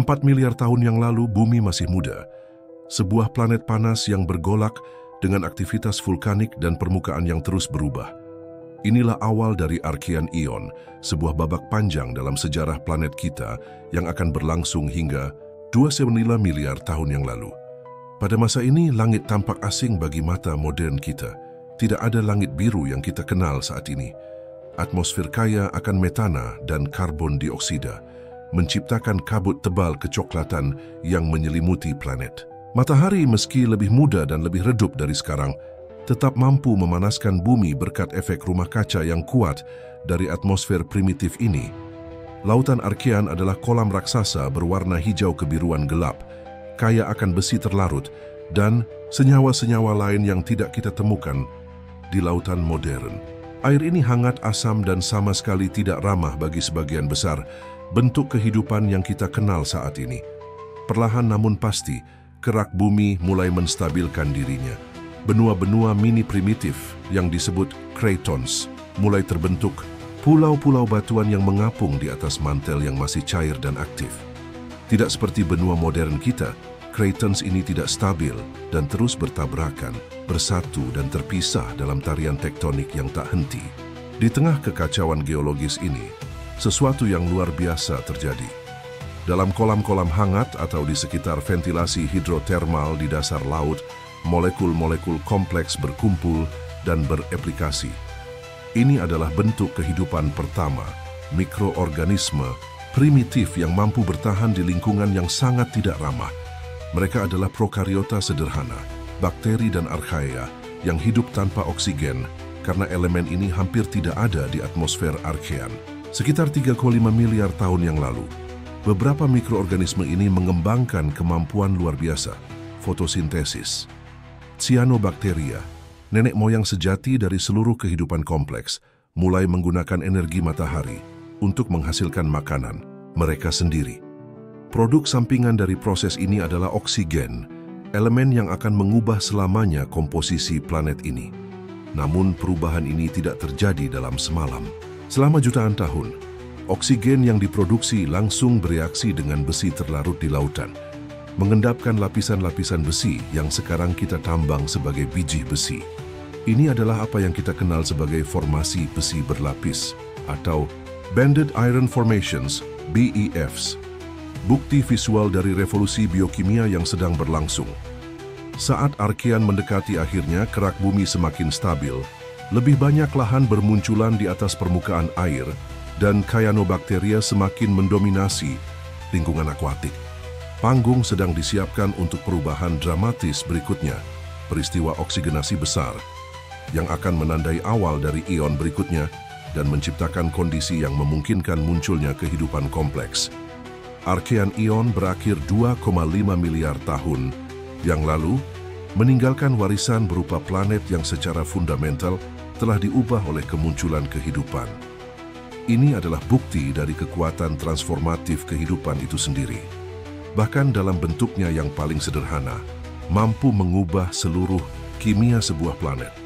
4 miliar tahun yang lalu, bumi masih muda. Sebuah planet panas yang bergolak dengan aktivitas vulkanik dan permukaan yang terus berubah. Inilah awal dari Archean Ion, sebuah babak panjang dalam sejarah planet kita yang akan berlangsung hingga 2,9 miliar tahun yang lalu. Pada masa ini, langit tampak asing bagi mata modern kita. Tidak ada langit biru yang kita kenal saat ini. Atmosfer kaya akan metana dan karbon dioksida, menciptakan kabut tebal kecoklatan yang menyelimuti planet. Matahari meski lebih muda dan lebih redup dari sekarang, tetap mampu memanaskan bumi berkat efek rumah kaca yang kuat dari atmosfer primitif ini. Lautan Archean adalah kolam raksasa berwarna hijau kebiruan gelap, kaya akan besi terlarut dan senyawa-senyawa lain yang tidak kita temukan di lautan modern. Air ini hangat, asam, dan sama sekali tidak ramah bagi sebagian besar bentuk kehidupan yang kita kenal saat ini. Perlahan namun pasti, kerak bumi mulai menstabilkan dirinya. Benua-benua mini primitif yang disebut cratons mulai terbentuk, pulau-pulau batuan yang mengapung di atas mantel yang masih cair dan aktif. Tidak seperti benua modern kita, cratons ini tidak stabil dan terus bertabrakan, bersatu dan terpisah dalam tarian tektonik yang tak henti. Di tengah kekacauan geologis ini, sesuatu yang luar biasa terjadi. Dalam kolam-kolam hangat atau di sekitar ventilasi hidrotermal di dasar laut, molekul-molekul kompleks berkumpul dan bereplikasi. Ini adalah bentuk kehidupan pertama, mikroorganisme primitif yang mampu bertahan di lingkungan yang sangat tidak ramah. Mereka adalah prokariota sederhana, bakteri dan archaea yang hidup tanpa oksigen karena elemen ini hampir tidak ada di atmosfer Archean. Sekitar 3,5 miliar tahun yang lalu, beberapa mikroorganisme ini mengembangkan kemampuan luar biasa, fotosintesis. Cyanobacteria, nenek moyang sejati dari seluruh kehidupan kompleks, mulai menggunakan energi matahari untuk menghasilkan makanan mereka sendiri. Produk sampingan dari proses ini adalah oksigen, elemen yang akan mengubah selamanya komposisi planet ini. Namun perubahan ini tidak terjadi dalam semalam. Selama jutaan tahun, oksigen yang diproduksi langsung bereaksi dengan besi terlarut di lautan, mengendapkan lapisan-lapisan besi yang sekarang kita tambang sebagai biji besi. Ini adalah apa yang kita kenal sebagai formasi besi berlapis atau Banded Iron Formations, BEFs. Bukti visual dari revolusi biokimia yang sedang berlangsung. Saat Archean mendekati akhirnya, kerak bumi semakin stabil, lebih banyak lahan bermunculan di atas permukaan air, dan cyanobacteria semakin mendominasi lingkungan akuatik. Panggung sedang disiapkan untuk perubahan dramatis berikutnya, peristiwa oksigenasi besar, yang akan menandai awal dari ion berikutnya dan menciptakan kondisi yang memungkinkan munculnya kehidupan kompleks. Archean Ion berakhir 2,5 miliar tahun yang lalu, meninggalkan warisan berupa planet yang secara fundamental telah diubah oleh kemunculan kehidupan. Ini adalah bukti dari kekuatan transformatif kehidupan itu sendiri. Bahkan dalam bentuknya yang paling sederhana, mampu mengubah seluruh kimia sebuah planet.